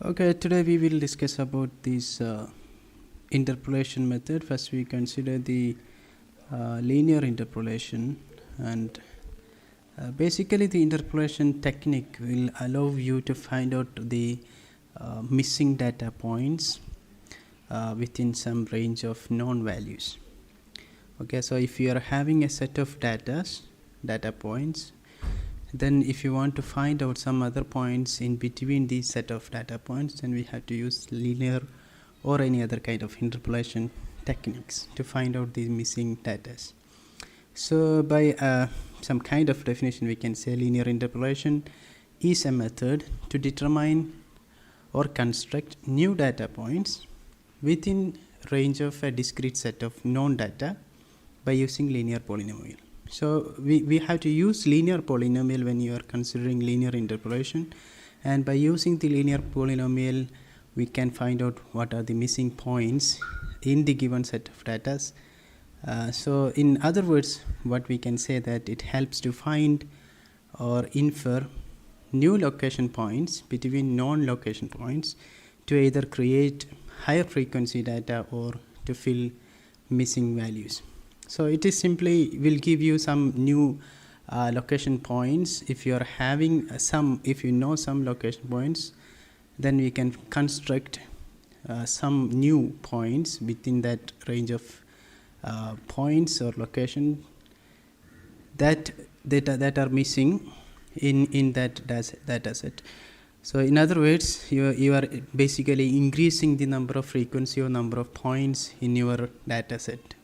Okay, today we will discuss about this interpolation method. First we consider the linear interpolation, and basically the interpolation technique will allow you to find out the missing data points within some range of known values. Okay, so if you are having a set of data points, then if you want to find out some other points in between these set of data points, then we have to use linear or any other kind of interpolation techniques to find out these missing data. So by some kind of definition, we can say linear interpolation is a method to determine or construct new data points within range of a discrete set of known data by using linear polynomial. So we have to use linear polynomial when you are considering linear interpolation, and by using the linear polynomial we can find out what are the missing points in the given set of data. So in other words, what we can say that it helps to find or infer new location points between known location points to either create higher frequency data or to fill missing values. So it is simply will give you some new location points. If you are having if you know some location points, then we can construct some new points within that range of points or location that are missing in that data set. So in other words, you are basically increasing the number of frequency or number of points in your data set.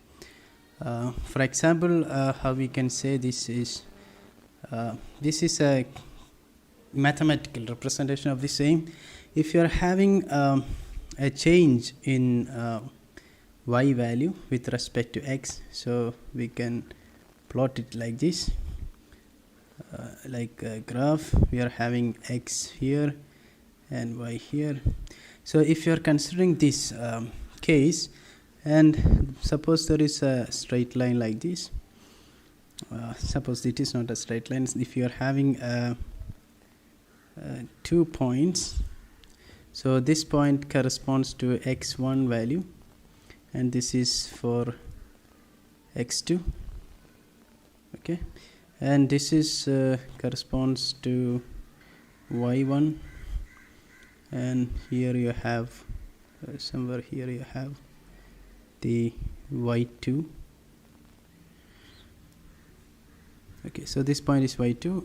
For example, how we can say this is a mathematical representation of the same. If you are having a change in y value with respect to x, so we can plot it like this, like a graph. We are having x here and y here. So if you are considering this case, and suppose there is a straight line like this, suppose it is not a straight line. If you are having 2 points, so this point corresponds to x1 value, and this is for x2, okay, and this is corresponds to y1, and here you have somewhere here you have the y2. Okay, so this point is y2,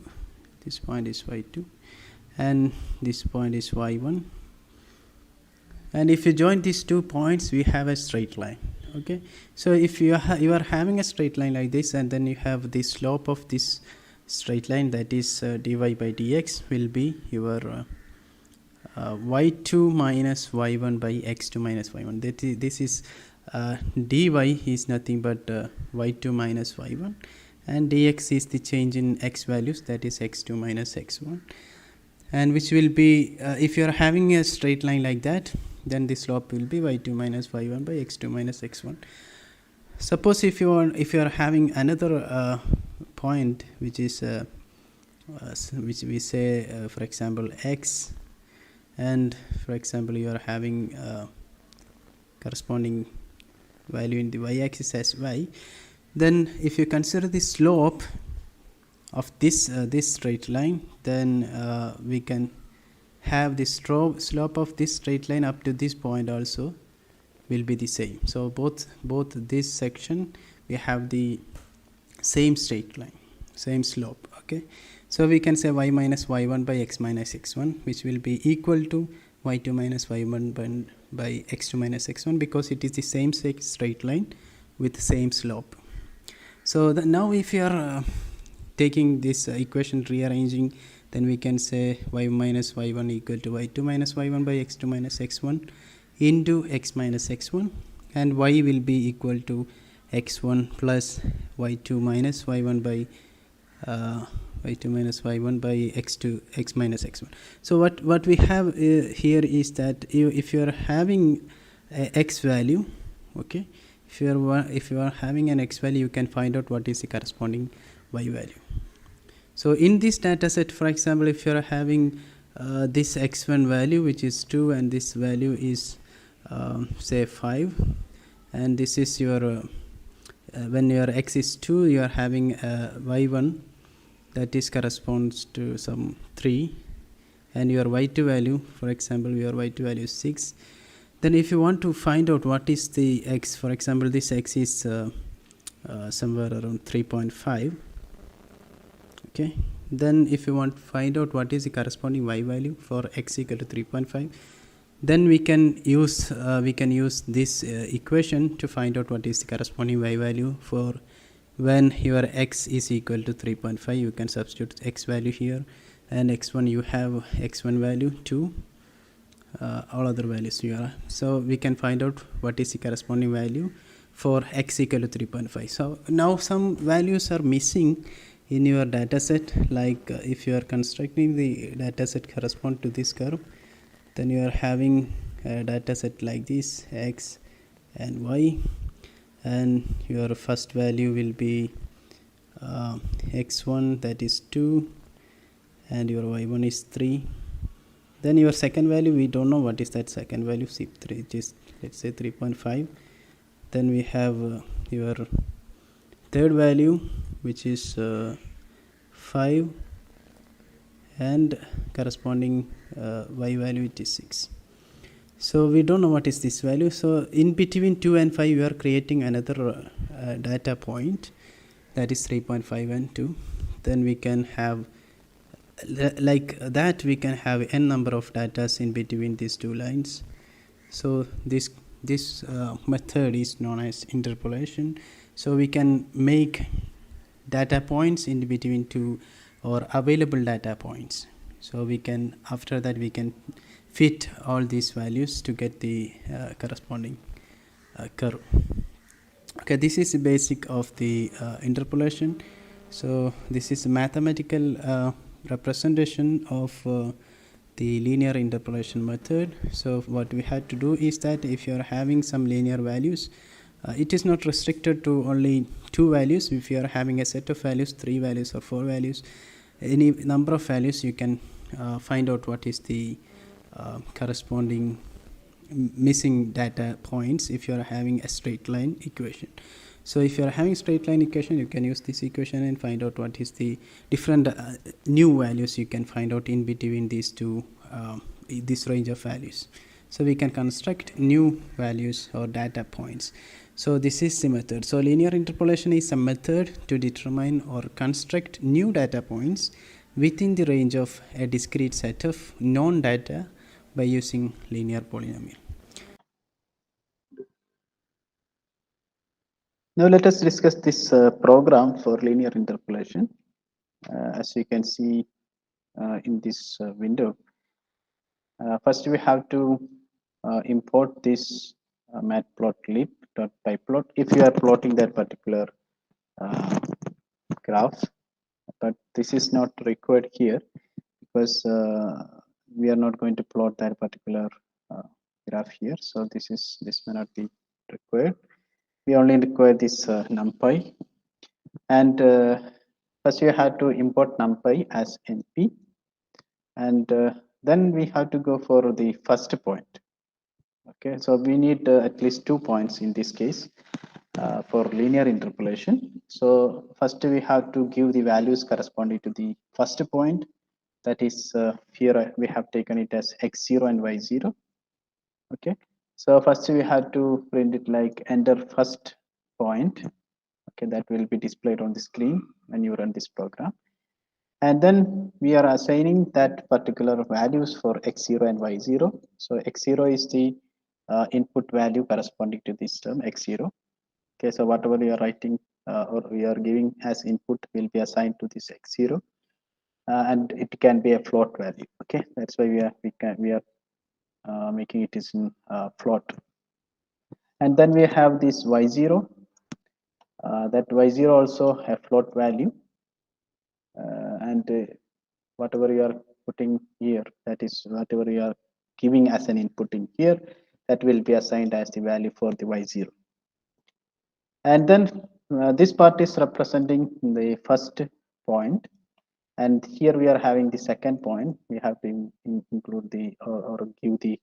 this point is y2, and this point is y1, and if you join these 2 points, we have a straight line. Okay, so if you are having a straight line like this, and then you have the slope of this straight line, that is dy by dx will be your y2 minus y1 by x2 minus y1. This is dy is nothing but y2 minus y1, and dx is the change in x values, that is x2 minus x1, and which will be if you are having a straight line like that, then the slope will be y2 minus y1 by x2 minus x1. Suppose if you are having another point which is which we say for example x, and for example you are having corresponding value in the y-axis as y, then if you consider the slope of this straight line, then we can have the slope of this straight line up to this point also will be the same. So both this section we have the same straight line, same slope. Okay, so we can say y minus y1 by x minus x1, which will be equal to y2 minus y1 by x2 minus x1, because it is the same straight line with the same slope. So now if you are taking this equation, rearranging, then we can say y minus y1 equal to y2 minus y1 by x2 minus x1 into x minus x1, and y will be equal to x1 plus y2 minus y1 by y2 minus y1 by x minus x1. So what we have here is that if you are having a x value, okay, if you are having an x value, you can find out what is the corresponding y value. So in this data set, for example, if you are having this x1 value, which is 2, and this value is say 5, and this is your when your x is 2, you are having y1 that is corresponds to some 3, and your y2 value, for example, your y2 value is 6. Then if you want to find out what is the x, for example, this x is somewhere around 3.5. okay, then if you want to find out what is the corresponding y value for x equal to 3.5, then we can use this equation to find out what is the corresponding y value for when your x is equal to 3.5. You can substitute x value here, and x1 you have x1 value 2, all other values here. So we can find out what is the corresponding value for x equal to 3.5. So now some values are missing in your data set, like if you are constructing the data set correspond to this curve, then you are having a data set like this, x and y, and your first value will be x1, that is 2, and your y1 is 3. Then your second value, we don't know what is that second value, C3, just let's say 3.5. Then we have your third value, which is 5, and corresponding y value, it is 6. So we don't know what is this value. So in between 2 and 5, we are creating another data point, that is 3.5 and 2. Then we can have like that, we can have n number of datas in between these two lines. So this method is known as interpolation. So we can make data points in between two or available data points. So we can, after that, we can fit all these values to get the corresponding curve. Okay, this is the basic of the interpolation. So this is a mathematical representation of the linear interpolation method. So what we had to do is that if you are having some linear values, it is not restricted to only 2 values. If you are having a set of values, 3 values or 4 values, any number of values, you can find out what is the corresponding missing data points if you are having a straight line equation. So if you are having straight line equation, you can use this equation and find out what is the different new values you can find out in between these two, this range of values. So we can construct new values or data points. So this is the method. So linear interpolation is a method to determine or construct new data points within the range of a discrete set of known data by using linear polynomial. Now let us discuss this program for linear interpolation. As you can see in this window, first we have to import this matplotlib.pyplot if you are plotting that particular graph, but this is not required here because we are not going to plot that particular graph here. So this may not be required. We only require this numpy, and first you have to import numpy as np, and then we have to go for the first point. Okay, so we need at least 2 points in this case for linear interpolation. So first we have to give the values corresponding to the first point, that is here we have taken it as x0 and y0. Okay, so first we have to print it like enter first point. Okay, that will be displayed on the screen when you run this program, and then we are assigning that particular values for x0 and y0. So x0 is the input value corresponding to this term x0. Okay, so whatever we are writing or we are giving as input will be assigned to this x0, and it can be a float value. Okay, that's why we are making it is in float. And then we have this y0, that y0 also a float value, and whatever you are putting here, that is whatever you are giving as an input in here, that will be assigned as the value for the y0. And then this part is representing the first point, And here we are having the second point. We have to include the or give the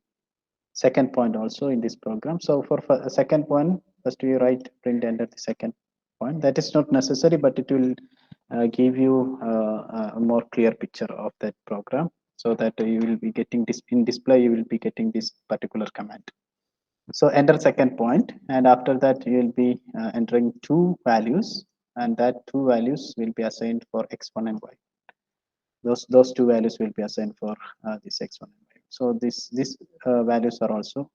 second point also in this program. So for a second point, first we write print enter the second point. That is not necessary, but it will give you a more clear picture of that program, so that you will be getting this in display. You will be getting this particular command. So enter second point, and after that you will be entering two values, and that two values will be assigned for x1 and y. Those two values will be assigned for this x1 and y. So these values are also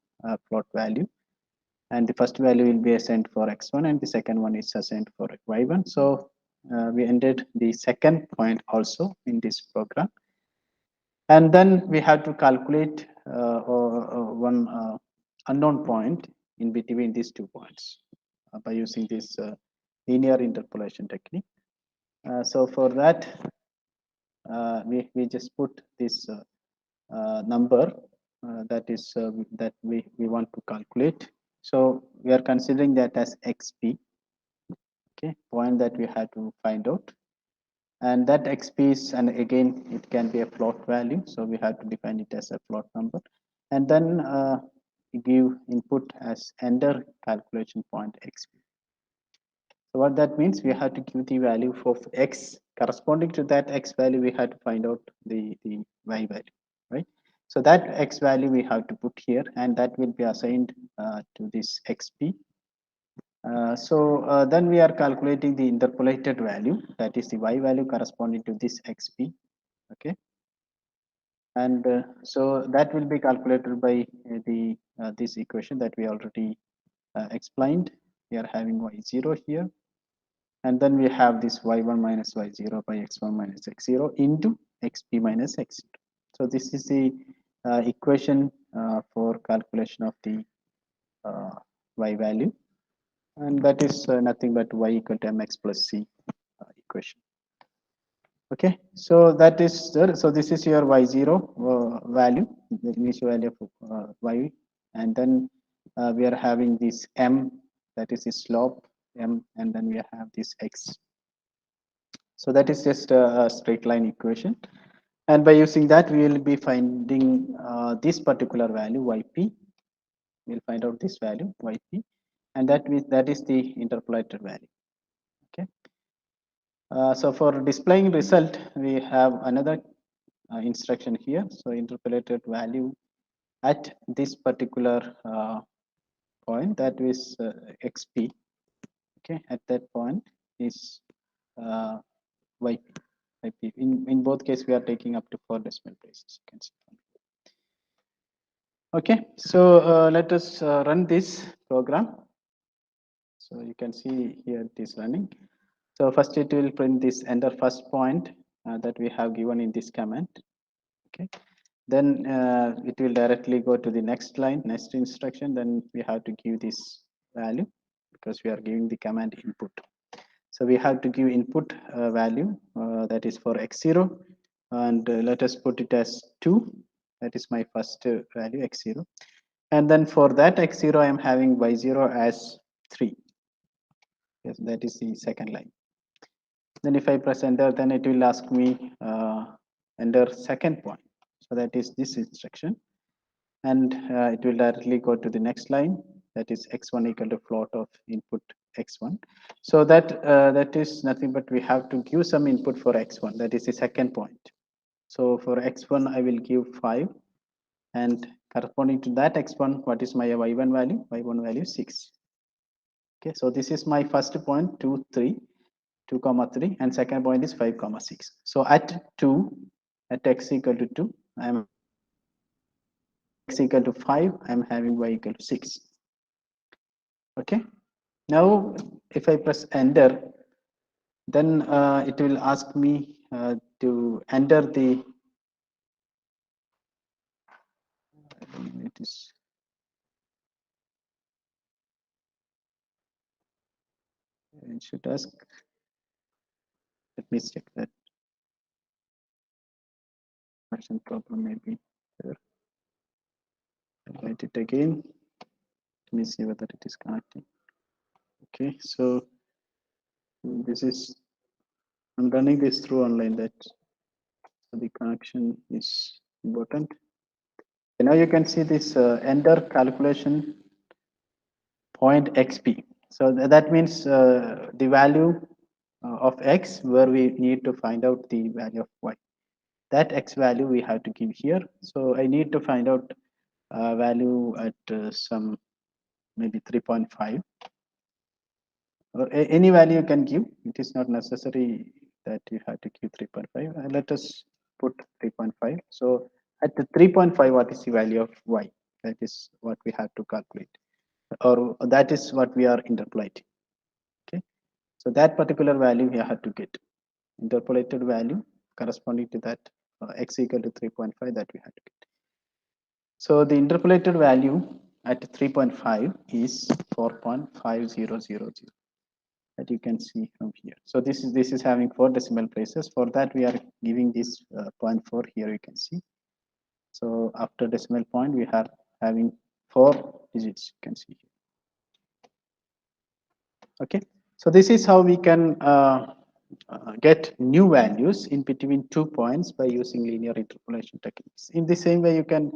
float value, and the first value will be assigned for x1 and the second one is assigned for y1. So we ended the second point also in this program, and then we have to calculate one unknown point in between these 2 points by using this linear interpolation technique. So for that, we just put this number that we want to calculate. So we are considering that as xp, okay, point that we have to find out. And that xp is, and again, it can be a float value. So we have to define it as a float number. And then give input as enter calculation point xp. So what that means, we have to give the value of x corresponding to that x value. We have to find out the y value, right? So that x value we have to put here, and that will be assigned to this xp. So then we are calculating the interpolated value, that is the y value corresponding to this xp, okay? And so that will be calculated by the this equation that we already explained. We are having y0 here, and then we have this y1 minus y0 by x1 minus x0 into xp minus x0. So this is the equation for calculation of the y value, and that is nothing but y equal to mx plus c equation. Okay, so that is there. So this is your y0 value, the initial value of y, and then we are having this m, that is the slope m, and then we have this x. So that is just a straight line equation, and by using that we will be finding this particular value yp. We'll find out this value yp, and that is the interpolated value. Okay. So for displaying result, we have another instruction here. So interpolated value at this particular point, that is xp. Okay, at that point is yp. In both cases, we are taking up to 4 decimal places. You can see. Okay, so let us run this program. So you can see here it is running. So first it will print this enter first point that we have given in this command. Okay, then it will directly go to the next line, next instruction. Then we have to give this value because we are giving the command input. So we have to give input value that is for x0, and let us put it as 2. That is my first value x0, and then for that x0 I am having y0 as 3. Yes, that is the second line. Then if I press enter, then it will ask me enter second point. So that is this instruction, and it will directly go to the next line, that is x1 equal to float of input x1. So that is nothing but we have to give some input for x1, that is the second point. So for x1 I will give 5, and corresponding to that x1, what is my y1 value? Y1 value 6. Okay, so this is my first point, 2 3, 2 comma 3, and second point is 5 comma 6. So at 2, at x equal to 2, I am x equal to 5, I am having y equal to 6. Okay, now if I press enter, then it will ask me to enter the it is it should ask, let me check that version problem maybe there. I'll write it again. Let me see whether it is connecting. Okay, so this is, I'm running this through online, that So the connection is important. Now you can see this enter calculation point xp. So that means the value of x where we need to find out the value of y. That x value we have to give here. So I need to find out value at some maybe 3.5 or any value you can give. It is not necessary that you have to give 3.5. Let us put 3.5. So at the 3.5, what is the value of y? That is what we have to calculate, or that is what we are interpolating. Okay, so that particular value we have to get interpolated value corresponding to that x equal to 3.5 that we have to get. So the interpolated value at 3.5 is 4.5000 that you can see from here. So this is having 4 decimal places. For that we are giving this 0.4 here. You can see. So after decimal point we are having 4 digits. You can see here. Okay. So this is how we can get new values in between 2 points by using linear interpolation techniques. In the same way, you can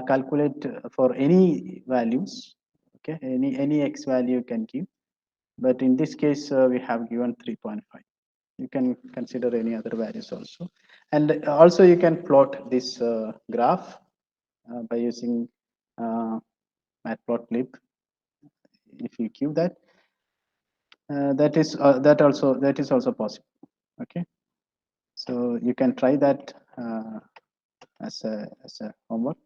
calculate for any values. Okay, any x value you can give, but in this case we have given 3.5. You can consider any other values also, and also you can plot this graph by using matplotlib. If you give that, that is also possible. Okay, so you can try that as a homework.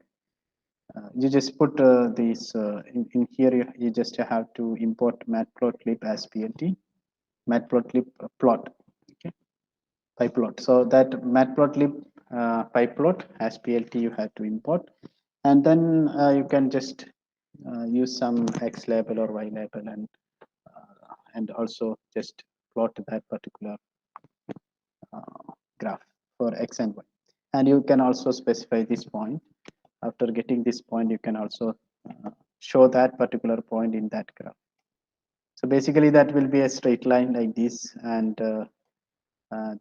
You just put these in here. You just have to import matplotlib as plt, matplotlib plot. Okay, pyplot. So that matplotlib pyplot as plt you have to import, and then you can just use some x label or y label and also just plot that particular graph for x and y. And you can also specify this point. After getting this point, you can also show that particular point in that graph. So basically that will be a straight line like this, and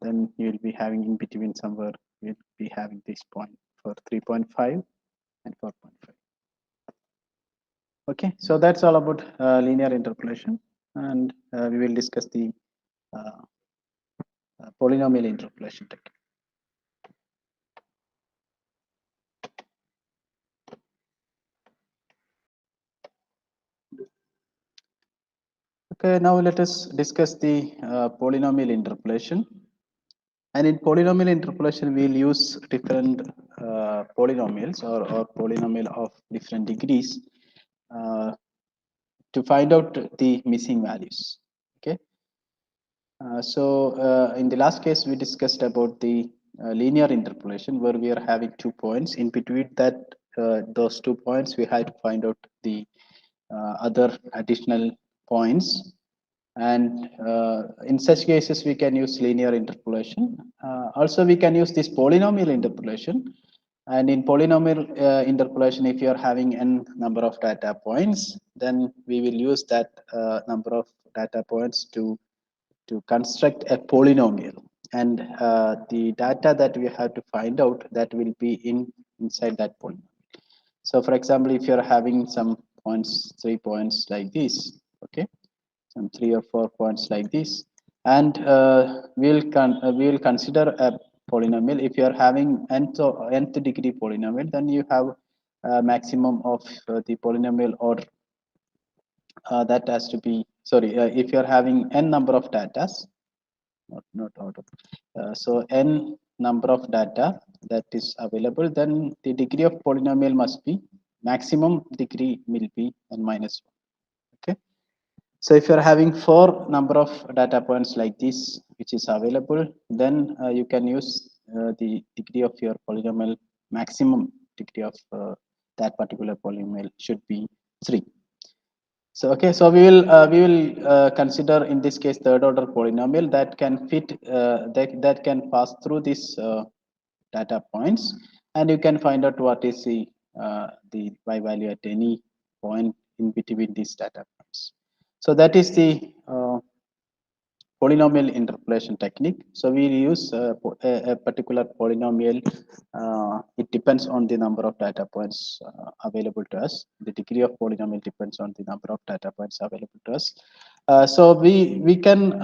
then you will be having in between somewhere, you'll be having this point for 3.5 and 4.5. Okay, so that's all about linear interpolation, and we will discuss the uh, polynomial interpolation technique. Okay, now let us discuss the polynomial interpolation. And in polynomial interpolation, we'll use different polynomials or polynomial of different degrees to find out the missing values. Okay. In the last case, we discussed about the linear interpolation where we are having 2 points. In between that, those 2 points, we had to find out the other additional points. And in such cases, we can use linear interpolation. Also, we can use this polynomial interpolation. And in polynomial interpolation, if you are having n number of data points, then we will use that number of data points to construct a polynomial, and the data that we have to find out that will be inside that polynomial. So for example, if you're having some points, 3 points like this, okay, some 3 or 4 points like this, and we'll consider a polynomial. If you're having nth degree polynomial, then you have a maximum of the polynomial order that has to be, sorry, if you're having n number of data, not order, so n number of data that is available, then the degree of polynomial must be, maximum degree will be n minus 1. Okay, so if you're having 4 number of data points like this which is available, then you can use the degree of your polynomial, maximum degree of that particular polynomial should be 3. So okay, so we will consider in this case third order polynomial that can fit that can pass through this data points, and you can find out what is the y value at any point in between these data points. So that is the polynomial interpolation technique. So we use a particular polynomial. It depends on the number of data points available to us. The degree of polynomial depends on the number of data points available to us. So we can,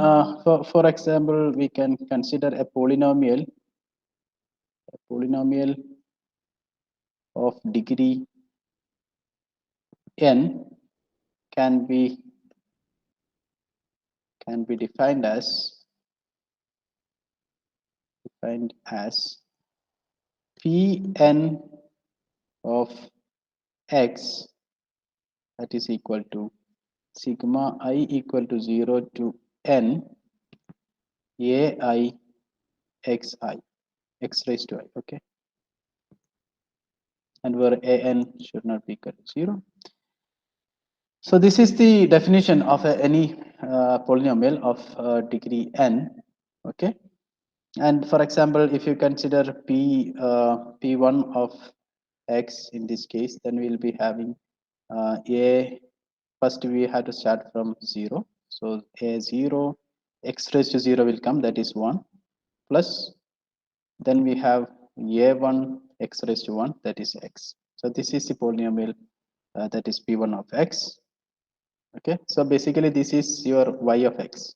for example, we can consider a polynomial of degree n can be defined as Pn of x, that is equal to sigma I equal to 0 to n ai xi, x raised to I, okay, and where an should not be equal to 0. So this is the definition of any polynomial of degree n, okay. And for example, if you consider p1 of x in this case, then we'll be having a, first we have to start from 0. So a0 x raised to 0 will come, that is 1, plus then we have a1 x raised to 1, that is x. So this is the polynomial that is p1 of x, okay. So basically this is your y of x,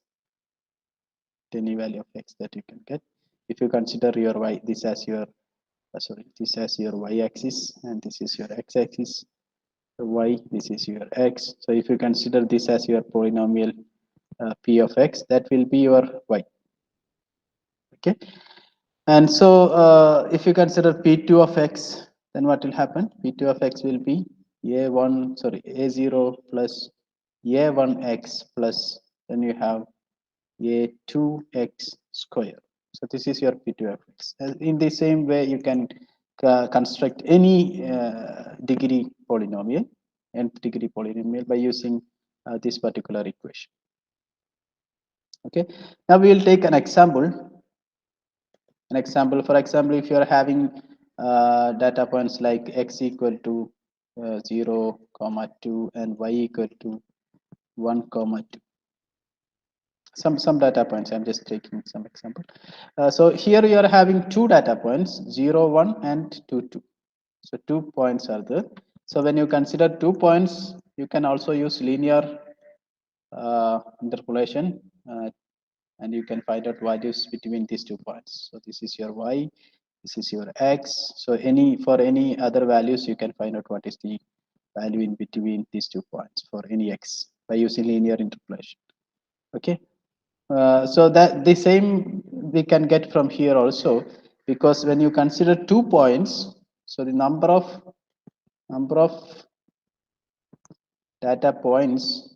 any value of x that you can get. If you consider your y, this as your this as your y-axis, and this is your x-axis. So y, this is your x. So if you consider this as your polynomial p of x, that will be your y, okay. And so if you consider p2 of x, then what will happen? P2 of x will be a0 plus a1x plus, then you have a2x square. So this is your P2 of x. In the same way, you can construct any degree polynomial, nth degree polynomial, by using this particular equation. Okay. Now we will take an example. For example, if you are having data points like x equal to 0, 2 and y equal to 1, 2. Some data points, I'm just taking some example. So here you are having two data points, 0, 1 and 2, 2. So 2 points are there. So when you consider 2 points, you can also use linear interpolation, and you can find out values between these 2 points. So this is your y, this is your x. So for any other values, you can find out what is the value in between these 2 points for any x by using linear interpolation. Okay. So that the same we can get from here also, because when you consider 2 points, so the number of data points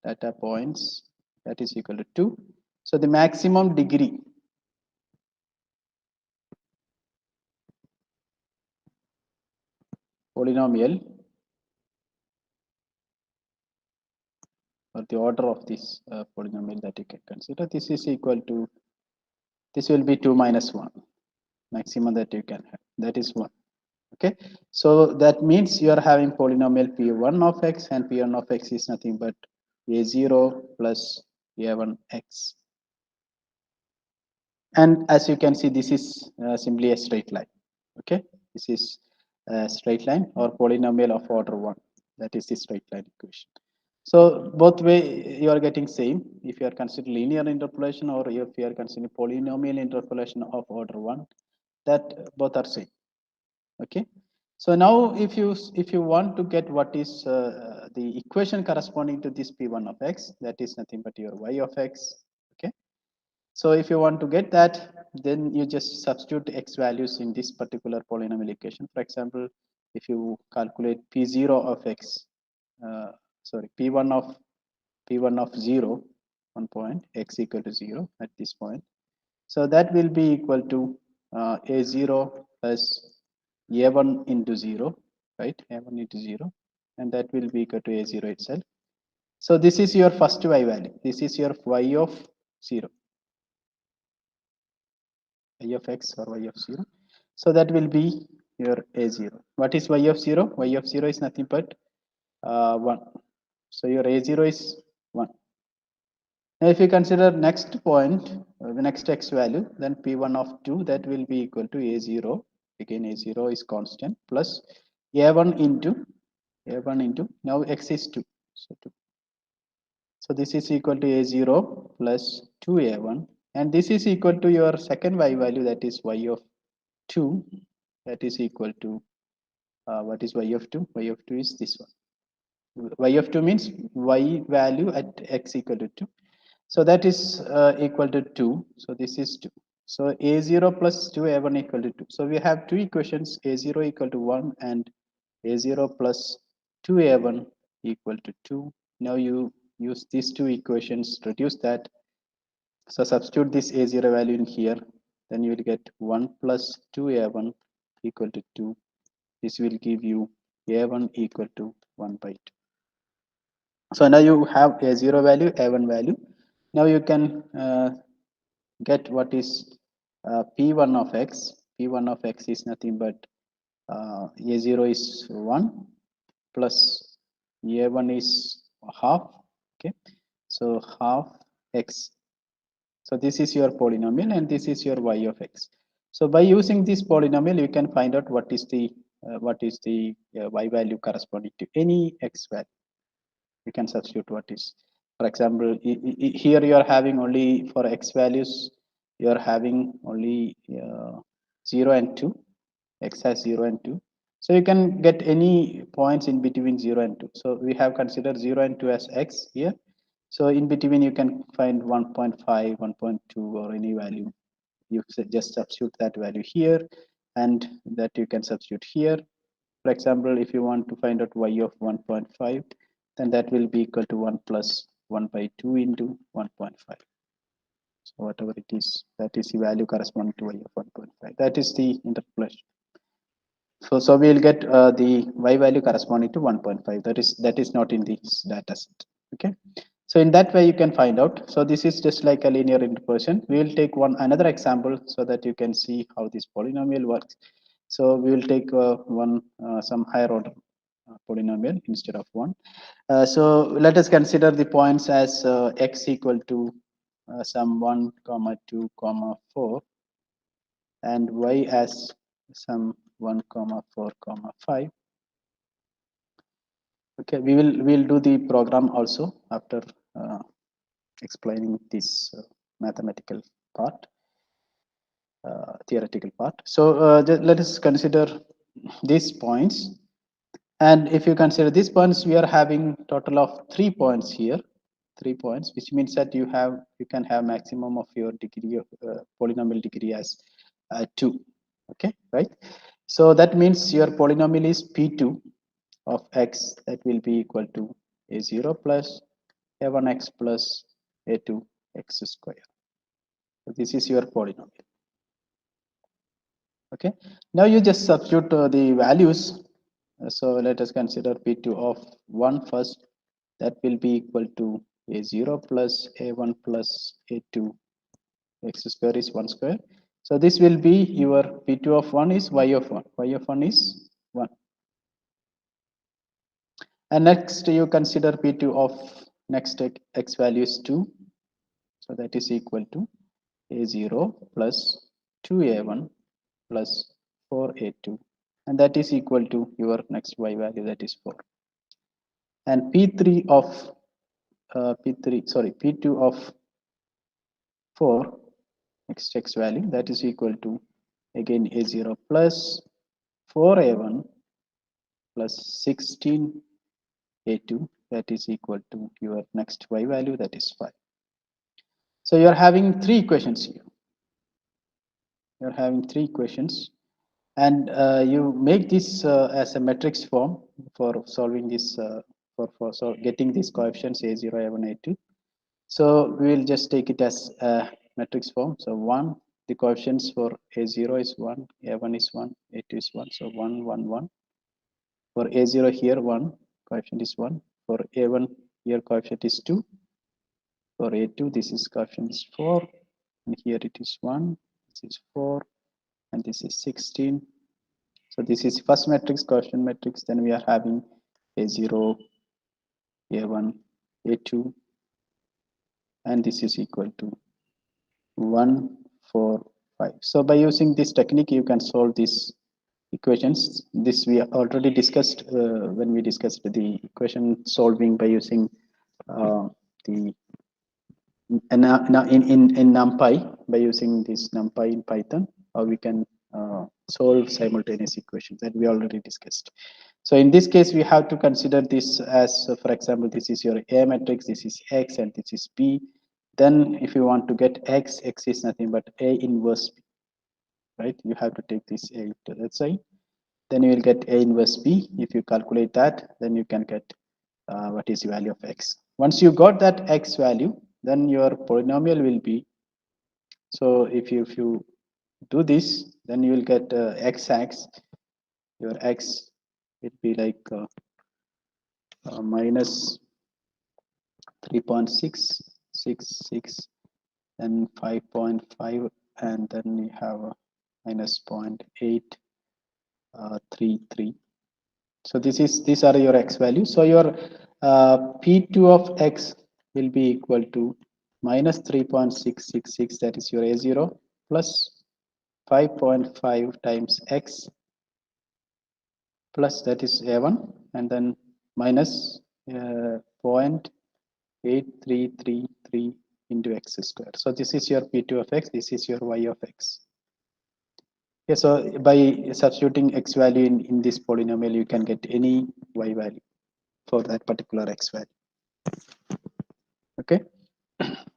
that is equal to 2. So the maximum degree polynomial, or the order of this polynomial that you can consider, this is equal to, this will be 2 minus 1, maximum that you can have, that is 1. Okay. So that means you are having polynomial p1 of x, and p1 of x is nothing but a0 plus a1x. And as you can see, this is simply a straight line. Okay. This is a straight line or polynomial of order 1. That is the straight line equation. So both way you are getting same if you are considering linear interpolation, or if you are considering polynomial interpolation of order 1, that both are same. Okay. So now if you want to get what is the equation corresponding to this p1 of x, that is nothing but your y of x. Okay. So if you want to get that, then you just substitute x values in this particular polynomial equation. For example, if you calculate p0 of x, p1 of 0, 1 point, x equal to 0 at this point. So that will be equal to a0 plus a1 into 0, right? A1 into 0, and that will be equal to a0 itself. So this is your first y value. This is your y of 0, y of x or y of 0. So that will be your a0. What is y of 0? Y of 0 is nothing but 1. So your a0 is 1. Now if you consider next point, the next x value, then p1 of 2, that will be equal to a0. Again, a0 is constant plus a1 into now x is 2. So 2. So this is equal to a0 plus 2a1, and this is equal to your second y value, that is y of 2, that is equal to what is y of 2? Y of 2 is this one. Y of 2 means y value at x equal to 2. So that is equal to 2. So this is 2. So a0 plus 2a1 equal to 2. So we have two equations, a0 equal to 1 and a0 plus 2a1 equal to 2. Now you use these two equations, reduce that. So substitute this a0 value in here. Then you will get 1 plus 2a1 equal to 2. This will give you a1 equal to 1 by 2. So now you have a0 value, a1 value. Now you can get what is p1 of x. P1 of x is nothing but a0 is 1 plus a1 is half. Okay, so half x. So this is your polynomial and this is your y of x. So by using this polynomial, you can find out what is the y value corresponding to any x value. You can substitute what is, for example, here you are having only for x values, you are having only 0 and 2. X has 0 and 2. So you can get any points in between 0 and 2. So we have considered 0 and 2 as x here. So in between you can find 1.5, 1.2 or any value. You just substitute that value here, and that you can substitute here. For example, if you want to find out y of 1.5, then that will be equal to 1 plus 1 by 2 into 1.5. So whatever it is, that is the value corresponding to y of 1.5. That is the interpolation. So we will get the y value corresponding to 1.5. That is not in this data set. Okay. So in that way you can find out. So this is just like a linear interpolation. We will take another example so that you can see how this polynomial works. So we will take some higher order polynomial instead of 1. So let us consider the points as x equal to some 1 comma 2 comma 4 and y as some 1 comma 4 comma 5. Okay, we'll do the program also after explaining this mathematical part, theoretical part. So let us consider these points. And if you consider these points, we are having total of 3 points here, 3 points, which means that you can have maximum of your degree of polynomial degree as 2. Okay, right? So that means your polynomial is p2 of x, that will be equal to a0 plus a1x plus a2 x square. So this is your polynomial. Okay, now you just substitute the values. So let us consider p2 of 1 first. That will be equal to a0 plus a1 plus a2 x square is 1 square. So this will be your p2 of 1 is y of 1. Y of 1 is 1. And next you consider p2 of next x value is 2. So that is equal to a0 plus 2a1 plus 4a2. And that is equal to your next y value, that is 4. And p3 of p2 of 4 next x value, that is equal to again a0 plus 4a1 plus 16a2, that is equal to your next y value, that is 5. So you are having 3 equations here. You are having 3 equations, and you make this as a matrix form for solving this for getting these coefficients a0, a1, a2. So we will just take it as a matrix form. So 1, the coefficients for a0 is 1, a1 is 1, a2 is 1. So 1, 1, 1. For a0 here 1, coefficient is 1. For a1 here coefficient is 2. For a2 this is coefficient is 4. And here it is 1, this is 4, and this is 16. So this is first matrix, coefficient matrix. Then we are having a0, a1, a2, and this is equal to 1, 4, 5. So by using this technique, you can solve these equations. This we already discussed when we discussed the equation solving by using the now in NumPy, by using this NumPy in Python, or we can solve simultaneous equations that we already discussed. So in this case, we have to consider this as, for example, this is your A matrix, this is X, and this is B. Then if you want to get X, X is nothing but A inverse B, right? You have to take this A to that side. Then you will get A inverse B. If you calculate that, then you can get what is the value of X. Once you got that X value, then your polynomial will be, so if you do this, then you will get X, your X will be like minus 3.666 and 5.5, and then we have minus 0.833. So these are your X values. So your P2 of X will be equal to minus 3.666, that is your A0, plus 5.5 times X, plus that is A1, and then minus 0.8333 into X square. So this is your P2 of X, this is your Y of X. Yeah, so by substituting X value in this polynomial, you can get any Y value for that particular X value. Okay.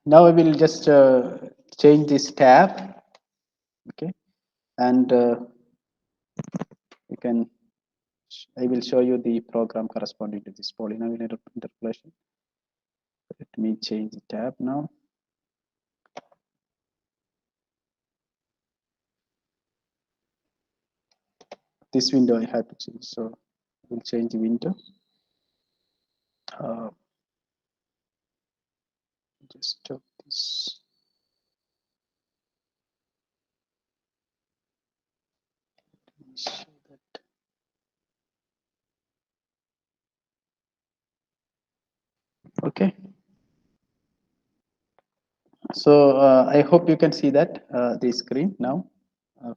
Now I will just change this tab. Okay, and you can. I will show you the program corresponding to this polynomial interpolation. Let me change the tab now. This window I have to change, so we'll change the window. Just stop this. Let me show that. Okay. So I hope you can see that the screen now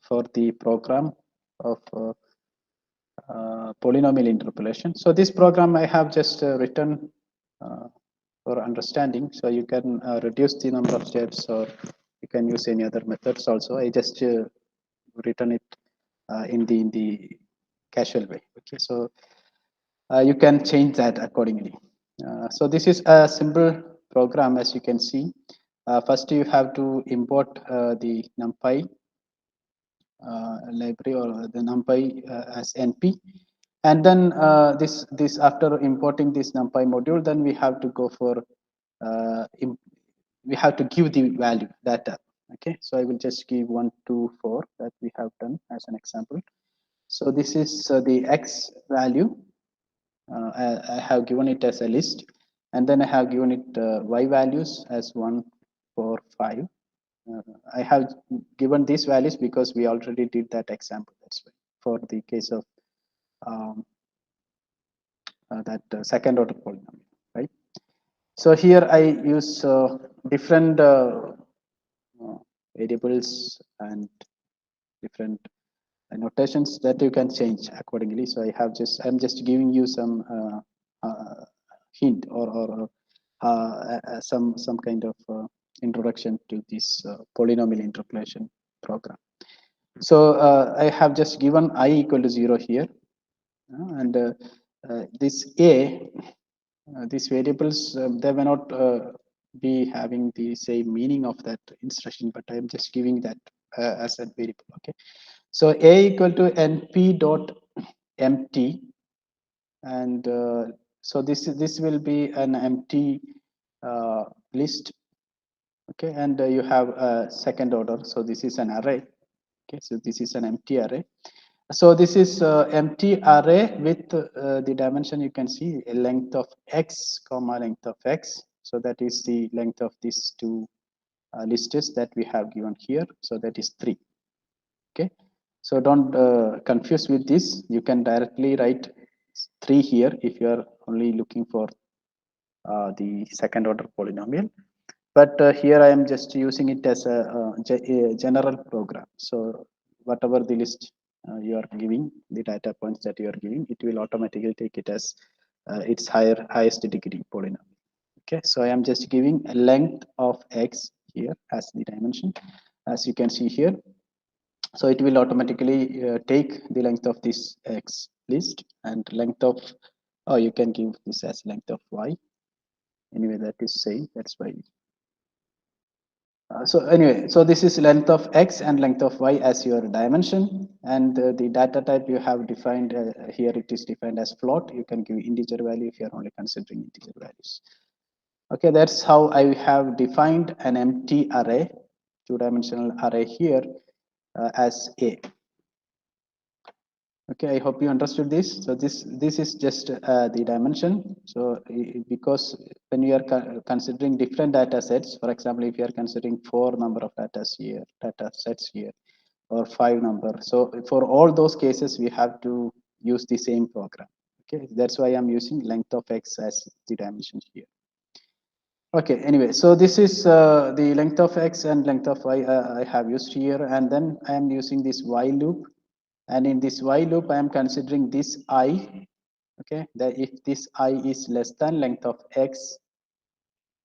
for the program of polynomial interpolation. So this program I have just written for understanding. So you can reduce the number of steps, or you can use any other methods also. I just written it in the casual way. Okay, so you can change that accordingly. So this is a simple program, as you can see. First, you have to import the NumPy library, or the NumPy as NP, and then this after importing this NumPy module, then we have to go for we have to give the value data. Okay, so I will just give 1, 2, 4 that we have done as an example. So this is the X value. I have given it as a list, and then I have given it Y values as 1, 4, 5. I have given these values because we already did that example. That's why, for the case of that second order polynomial, right? So here I use different variables and different notations that you can change accordingly. So I'm just giving you some hint, or some kind of introduction to this polynomial interpolation program. So I have just given I equal to 0 here, and this A, these variables, they may not be having the same meaning of that instruction, but I am just giving that as a variable. Okay, so A equal to np dot empty, and so this will be an empty list. Okay, and you have a second order, so this is an array. Okay, so this is an empty array. So this is empty array with the dimension, you can see a length of x comma length of x. So that is the length of these two lists that we have given here. So that is 3. Okay, so don't confuse with this. You can directly write 3 here if you are only looking for the second order polynomial. but here I am just using it as a general program. So whatever the list you are giving, the data points that you are giving, it will automatically take it as its highest degree polynomial. Okay, so I am just giving a length of x here as the dimension, as you can see here. So it will automatically take the length of this x list and length of, oh, you can give this as length of y. Anyway, that is same. That's why. So anyway, so this is length of x and length of y as your dimension, and the data type you have defined here, it is defined as float. You can give integer value if you are only considering integer values. Okay, that's how I have defined an empty array, two-dimensional array here as A. Okay, I hope you understood this. So this is just the dimension. So because when you are considering different data sets, for example, if you are considering 4 number of data sets here, or 5 number, so for all those cases we have to use the same program. Okay, that's why I'm using length of x as the dimension here. Okay, anyway, so this is the length of x and length of y I have used here, and then I am using this while loop. And in this while loop, I am considering this I. Okay, that if this I is less than length of x,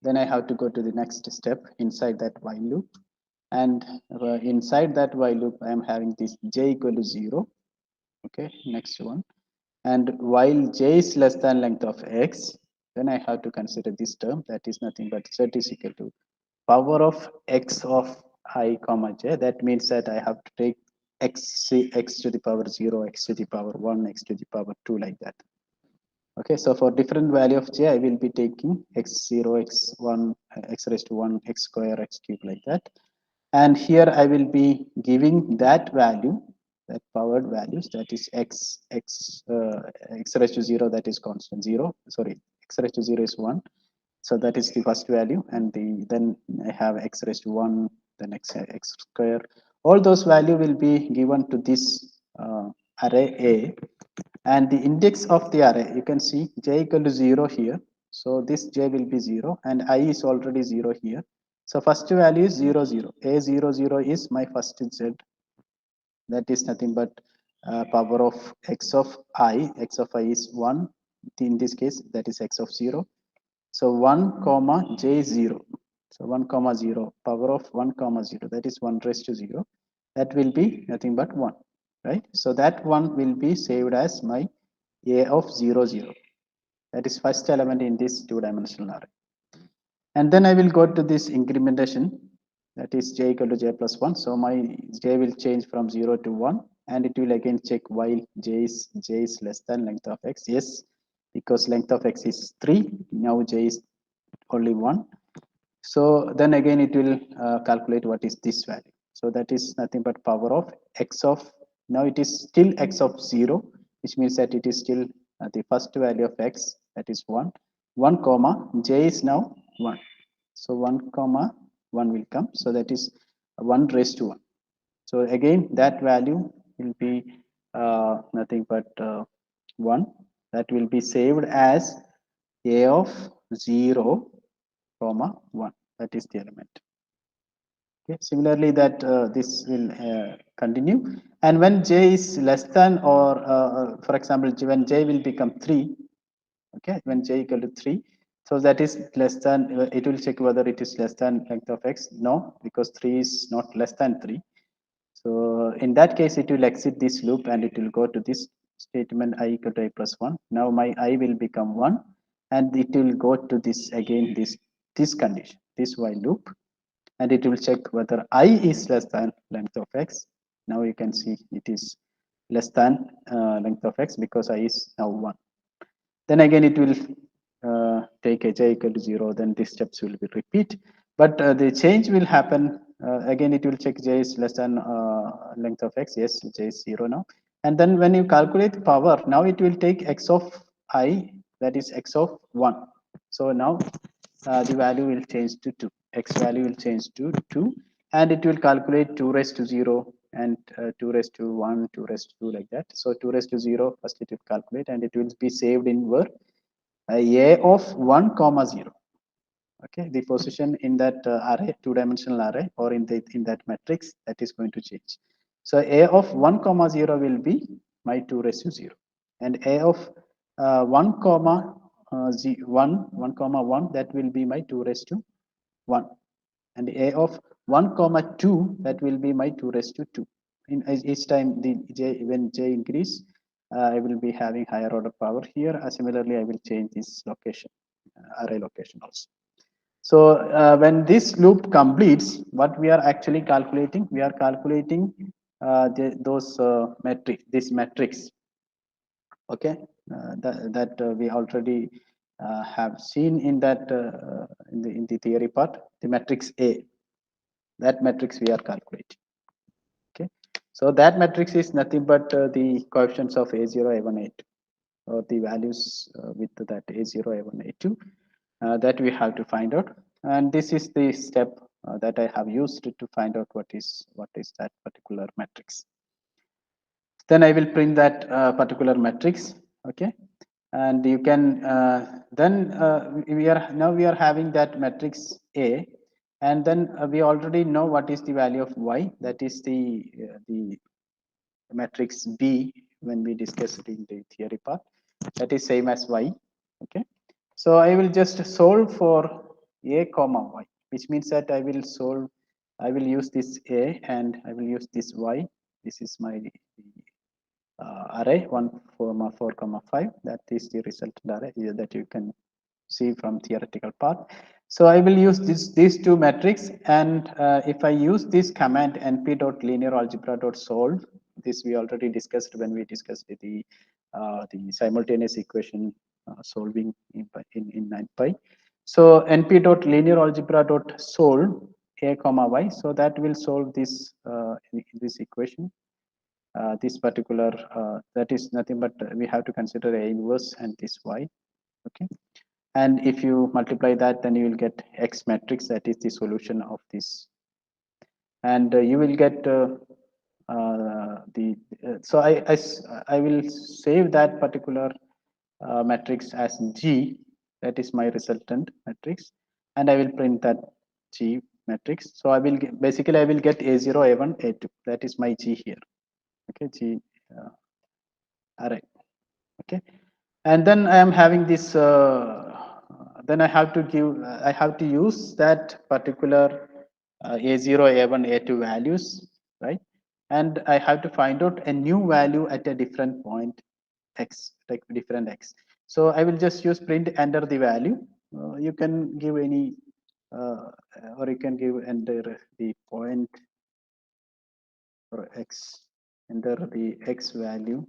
then I have to go to the next step inside that while loop. And inside that while loop, I am having this j equal to 0. Okay, next one. And while j is less than length of x, then I have to consider this term, that is nothing but z is equal to power of x of I comma j. That means that I have to take x to the power 0, x to the power 1, x to the power 2, like that. Okay, so for different value of j, I will be taking x0, x1, x raised to 1, x square, x cube, like that. And here I will be giving that value, that powered values, that is x raised to 0, that is constant 0. Sorry, x raised to 0 is 1. So that is the first value, and then I have x raised to 1, then x square. All those value will be given to this array A, and the index of the array, you can see j equal to 0 here. So this j will be 0, and I is already 0 here. So first value is 0, 0. A00 is my first z. That is nothing but power of x of I. X of I is 1. In this case, that is x of 0. So 1 comma j 0. So 1 comma 0, power of 1 comma 0, that is 1 raised to 0. That will be nothing but 1, right? So that 1 will be saved as my a of 0, 0. That is first element in this two-dimensional array. And then I will go to this incrementation, that is j equal to j plus 1. So my j will change from 0 to 1, and it will again check while j is less than length of x. Yes, because length of x is 3, now j is only 1. So then again it will calculate what is this value. So that is nothing but power of x of, now it is still x of 0, which means that it is still the first value of x, that is 1. 1 comma j is now 1. So 1 comma 1 will come. So that is 1 raised to 1. So again that value will be nothing but 1. That will be saved as a of 0 comma 1. That is the element. Okay. Similarly, that this will continue. And when j is less than, or for example, when j will become 3, okay, when j equal to 3, so that is less than, it will check whether it is less than length of x. No, because 3 is not less than 3. So in that case, it will exit this loop and it will go to this statement I equal to I plus 1. Now my I will become 1, and it will go to this again, this condition, this while loop, and it will check whether I is less than length of x. Now you can see it is less than length of x because I is now 1. Then again it will take a j equal to 0, then these steps will be repeat. But the change will happen, again it will check j is less than length of x. Yes, j is 0 now. And then when you calculate the power, now it will take x of I, that is x of 1. So now the value will change to 2. X value will change to 2, and it will calculate 2 raised to 0 and 2 raised to 1, 2 raised to 2, like that. So 2 raised to 0, first it will calculate, and it will be saved in where a of 1 comma 0. Okay, the position in that array, two-dimensional array, or in that matrix, that is going to change. So a of 1 comma 0 will be my 2 raised to 0, and a of 1 comma 1 comma 1, that will be my 2 raised to 1, and a of 1 comma 2, that will be my 2 raised to 2. In each time the j, when j increase, I will be having higher order power here. Similarly, I will change this location, array location also. So when this loop completes, what we are actually calculating, we are calculating those this matrix. Okay, that we already have seen in that in the theory part, the matrix A. That matrix we are calculating. Okay, so that matrix is nothing but the coefficients of A0, A1, A2, or the values with that A0, A1, A2, that we have to find out. And this is the step that I have used to find out what is that particular matrix. Then I will print that particular matrix. Okay, and you can then we are having that matrix A, and then we already know what is the value of y. That is the matrix B when we discussed it in the theory part. That is same as y. Okay, so I will just solve for a comma y, which means that I will use this a and I will use this y. This is my array 1 comma 4 comma 5. That is the resultant array that you can see from theoretical part. So I will use these two matrix, and if I use this command np.linearalgebra.solve, this we already discussed when we discussed the simultaneous equation solving in 9pi. So np.linearalgebra.solve a comma y, so that will solve this this equation. This particular that is nothing but we have to consider a inverse and this y. Okay, and if you multiply that, then you will get X matrix, that is the solution of this, and you will get so I will save that particular matrix as G, that is my resultant matrix, and I will print that G matrix. So I will basically I will get A0, A1, A2, that is my G here. Okay, G array. Okay, and then I am having this then I have to use that particular a0, a1, a2 values, right? And I have to find out a new value at a different point x, like different x. So I will just use print enter the value. You can give any or you can give enter the point for x, enter the x value,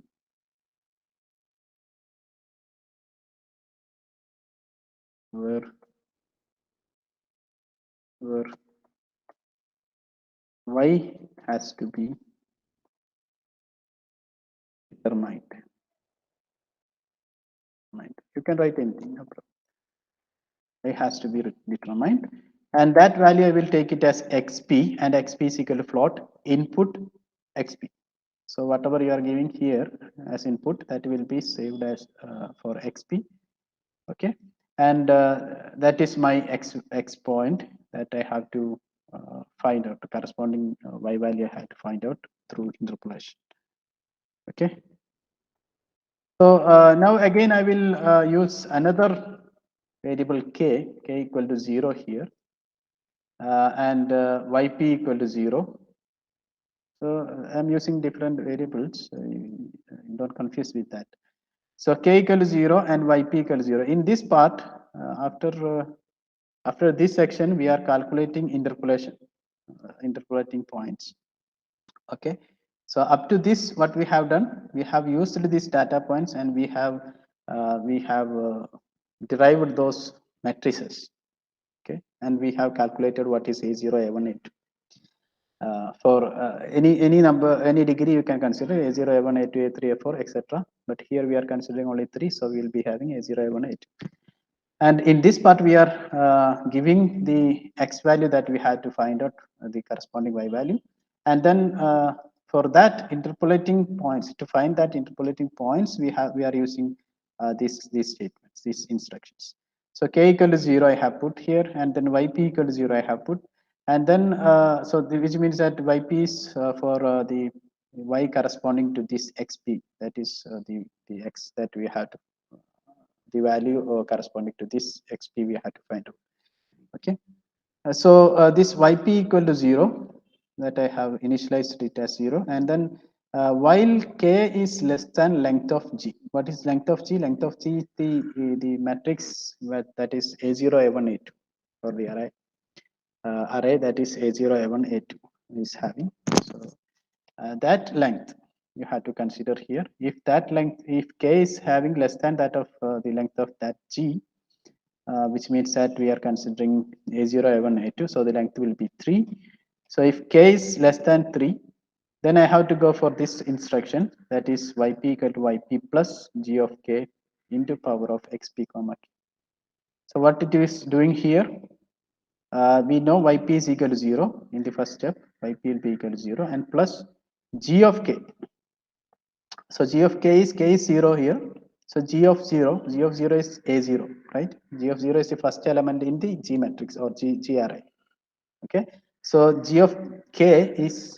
where y has to be determined. You can write anything, no problem. Y has to be determined, and that value I will take it as xp, and xp is equal to float input xp. So whatever you are giving here as input, that will be saved as for xp. Okay, and that is my x point that I have to find out the corresponding y value I have to find out through interpolation. Okay, so now again I will use another variable k equal to 0 here, and yp equal to 0. So I'm using different variables, don't confuse with that. So k equal to 0 and yp equal to 0. In this part, after this section, we are calculating interpolation, interpolating points. Okay, so up to this, what we have done, we have used these data points, and we have derived those matrices. Okay, and we have calculated what is a0, a1, a2. For any number, any degree, you can consider a0, a1, a2, a3, a4, etc. But here we are considering only 3, so we will be having a0, a1, a2. And in this part, we are giving the x value that we had to find out the corresponding y value, and then for that interpolating points, to find that interpolating points, we are using these statements, these instructions. So k equal to 0 I have put here, and then yp equal to 0 I have put, and then which means that yp is for the y corresponding to this xp, that is the x that we have to, the value corresponding to this xp we have to find out. Okay, this yp equal to 0, that I have initialized it as 0, and then while k is less than length of g. What is length of g? Length of g is the matrix that is a0, a1, a2 for the array that is a0, a1, a2 is having. So that length you have to consider here. If that length, if k is having less than that of the length of that g, which means that we are considering a0, a1, a2, so the length will be 3. So if k is less than 3, then I have to go for this instruction, that is yp equal to yp plus g of k into power of xp comma k. So what it is doing here, we know yp is equal to 0 in the first step, yp will be equal to 0 and plus g of k. So g of k is 0 here. So g of 0 is a0, right? G of 0 is the first element in the G matrix or G array. Okay, so g of k is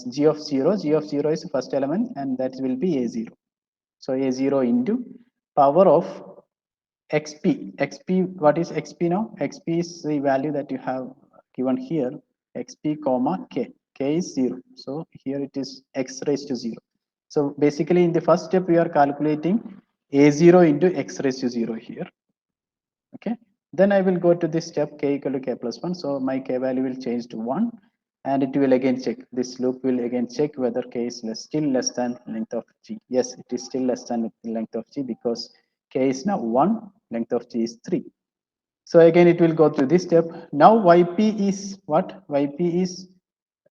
g of 0. G of 0 is the first element, and that will be a0. So a0 into power of xp. Xp, what is xp now? Xp is the value that you have given here, xp comma k. K is 0. So here it is x raised to 0. So basically in the first step we are calculating a0 into x raised to 0 here. Okay, then I will go to this step k equal to k plus 1. So my k value will change to 1, and it will again check, this loop will again check whether k is still less than length of g. Yes, it is still less than the length of g because k is now 1, length of g is 3. So again it will go through this step. Now yp is what? Yp is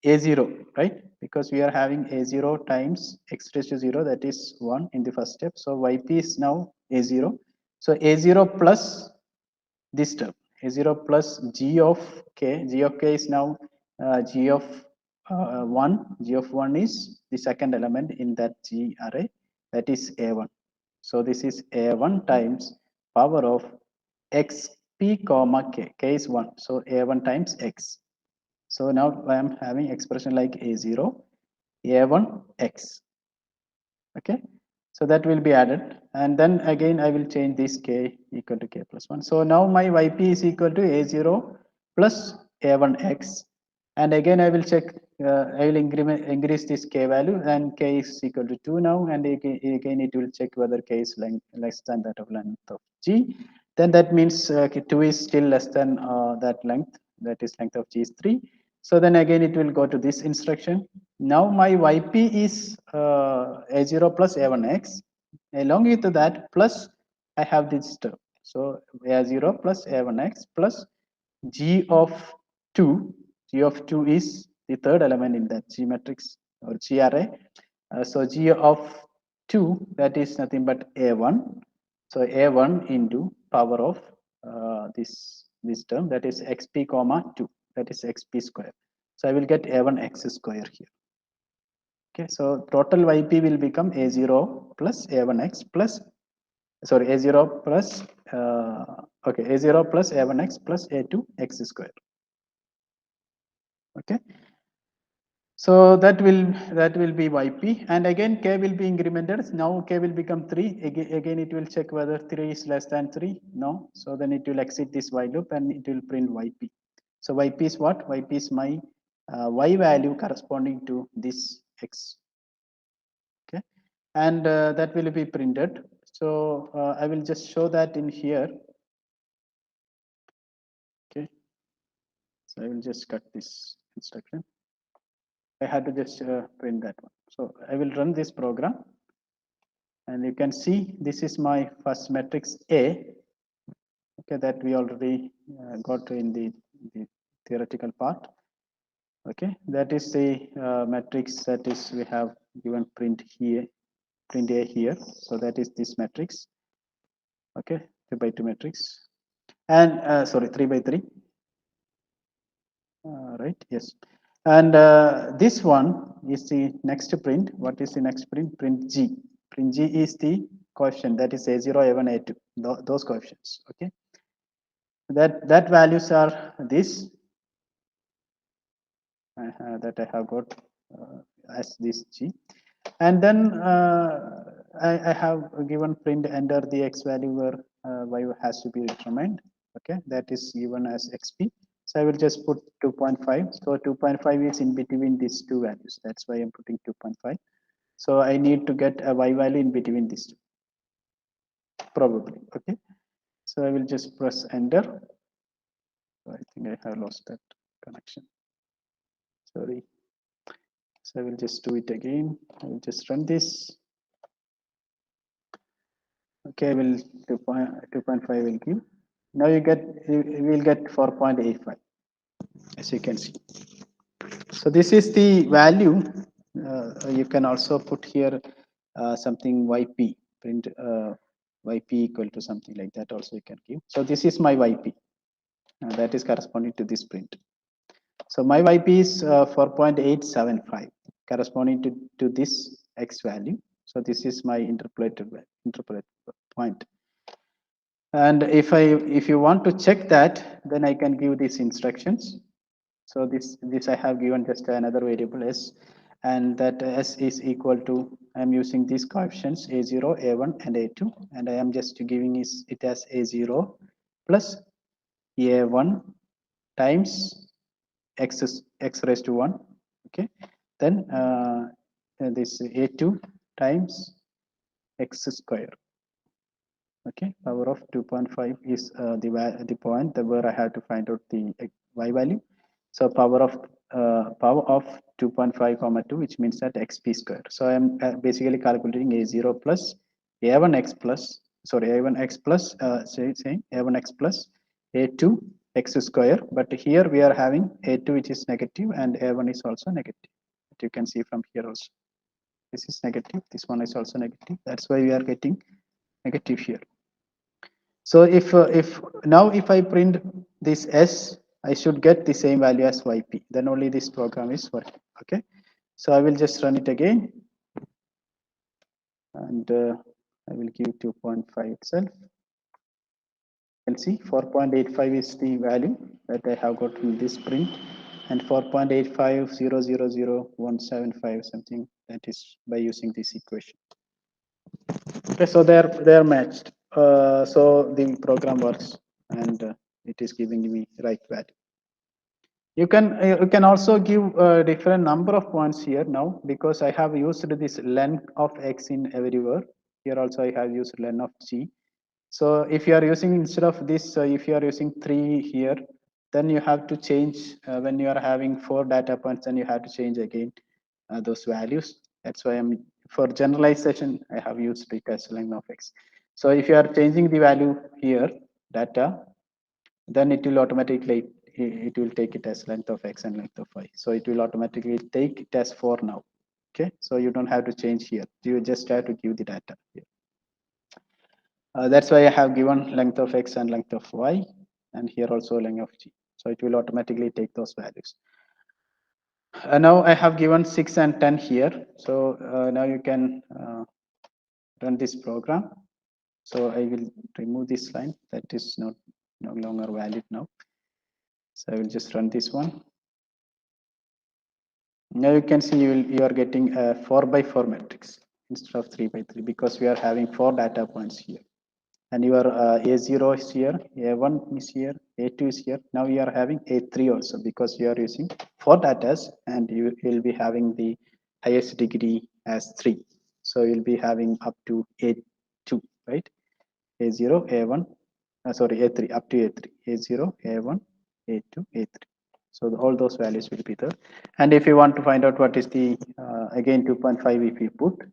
a0, right? Because we are having a0 times x raised to 0, that is 1 in the first step. So yp is now a0. So a0 plus this term, a0 plus g of k. G of k is now g of 1. G of 1 is the second element in that g array, that is a1. So this is a1 times power of xp comma k. K is 1, so a1 times x. So now I am having expression like a0, a1 x. Okay, so that will be added, and then again I will change this k equal to k plus 1. So now my yp is equal to a0 plus a1x, and again I will check, I will increase this k value, and k is equal to 2 now, and again it will check whether k is less than that of length of g. Then that means 2 is still less than that length, that is length of g is 3. So then again it will go to this instruction. Now my yp is a0 plus a1x. Along with that, plus I have this term. So a0 plus a1x plus g of 2. G of 2 is the third element in that G matrix or G array. So G of 2, that is nothing but a1. So a1 into power of this term, that is xp comma 2, that is xp square. So I will get a1 x square here. Okay, so total yp will become a0 plus a1x plus, sorry, a0 plus okay, a0 plus a1x plus a2 x square. Okay, so that will be yp, and again k will be incremented. Now k will become 3. Again it will check whether 3 is less than 3. No, so then it will exit this while loop and it will print yp. So yp is what? Yp is my y value corresponding to this x. Okay, and that will be printed. So I will just show that in here. Okay, so I will just cut this instruction. I had to just print that one. So I will run this program, and you can see this is my first matrix A. Okay, that we already got in the theoretical part. Okay, that is the matrix that is we have given print here, print A here. So that is this matrix. Okay, 2 by 2 matrix, and sorry, 3 by 3. Right, yes, and this one is the next print. What is the next print? Print G. Print G is the coefficient, that is a0, a1, a2, those coefficients. Okay, that values are this that I have got as this G, and then I have given print enter the X value where Y has to be determined. Okay, that is given as XP. So I will just put 2.5. So 2.5 is in between these two values. That's why I'm putting 2.5. So I need to get a Y value in between these two, probably. Okay. So I will just press enter. I think I have lost that connection. Sorry. So I will just do it again. I will just run this. Okay, I will 2.5 will give. Now you will get 4.85, as you can see. So this is the value. You can also put here something YP, print YP equal to something like that also you can give. So this is my YP. That is corresponding to this print. So my YP is 4.875 corresponding to this X value. So this is my interpolated point. And if you want to check that, then I can give these instructions. So this I have given just another variable S, and that S is equal to, I'm using these coefficients A0, A1, and A2, and I am just giving it as A0 plus A1 times x raised to 1. Okay, then this A2 times x square. Okay, power of 2.5 is the point where I have to find out the y value. So power of 2.5 comma 2, which means that xp square. So I am basically calculating a0 plus a1x plus, sorry, a1x plus saying a1x plus a2 x square. But here we are having a2 which is negative and a1 is also negative. But you can see from here also. This is negative. This one is also negative. That's why we are getting negative here. So if now if I print this S, I should get the same value as YP. Then only this program is working. Okay. So I will just run it again, and I will give 2.5 itself. You can see 4.85 is the value that I have got from this print, and 4.85000175 something, that is by using this equation. Okay, so they are matched. So the program works, and it is giving me right value. You can also give a different number of points here now, because I have used this len of x in everywhere. Here also I have used len of g. So if you are using, instead of this, if you are using 3 here, then you have to change when you are having 4 data points, then you have to change again those values. That's why I'm, for generalization, I have used it as len of x. So if you are changing the value here, data, then it will automatically, it will take it as length of x and length of y. So it will automatically take it as 4 now. Okay, so you don't have to change here. You just have to give the data here. That's why I have given length of x and length of y, and here also length of g. So it will automatically take those values. Now I have given 6 and 10 here. So now you can run this program. So I will remove this line that is no longer valid now. So I will just run this one. Now you can see you are getting a 4 by 4 matrix instead of 3 by 3, because we are having 4 data points here. And your A0 is here, A1 is here, A2 is here. Now you are having A3 also, because you are using 4 data, and you will be having the highest degree as 3. So you'll be having up to A2, right? A0, A1, sorry, A3, up to A3, A0, A1, A2, A3. So all those values will be there. And if you want to find out what is the, again 2.5 if you put,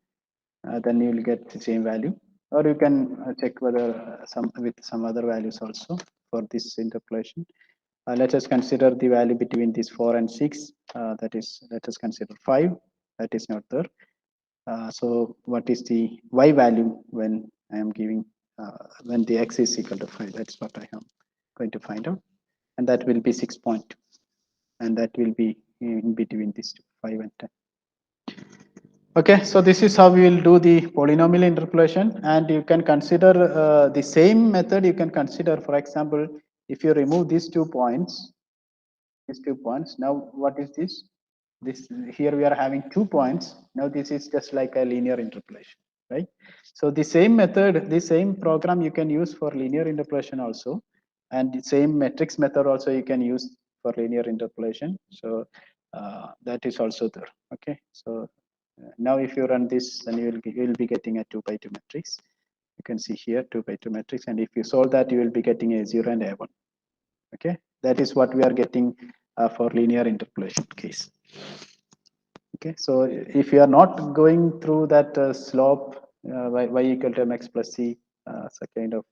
then you will get the same value. Or you can check whether some other values also for this interpolation. Let us consider the value between this 4 and 6. That is, let us consider 5. That is not there. So what is the y value when I am giving, when the x is equal to 5? That's what I am going to find out. And that will be 6.2. And that will be in between these two, 5 and 10. Okay, so this is how we will do the polynomial interpolation, and you can consider the same method. You can consider, for example, if you remove these 2 points, now what is this? This here we are having 2 points. Now this is just like a linear interpolation, right? So the same method, the same program you can use for linear interpolation also, and the same matrix method also you can use for linear interpolation. So that is also there. Okay, so now if you run this, then you will be getting a 2 by 2 matrix. You can see here 2 by 2 matrix, and if you solve that, you will be getting a0 and a1. Okay, that is what we are getting for linear interpolation case. Okay, so if you are not going through that slope y equal to mx plus c, so kind of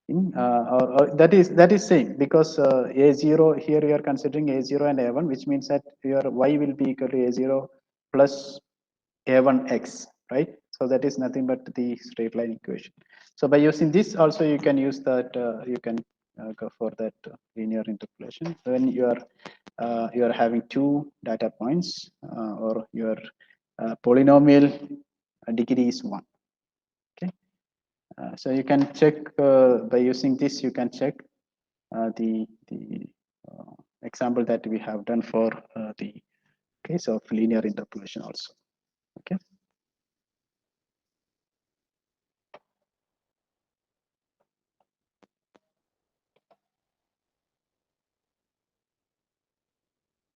thing, or that is same, because a0 here you are considering a0 and a1, which means that your y will be equal to a0 plus a1x, right? So that is nothing but the straight line equation. So by using this also you can use that, you can go for that linear interpolation when you are having 2 data points, or your polynomial degree is 1. Okay, so you can check by using this, you can check the example that we have done for the case of linear interpolation also. Okay.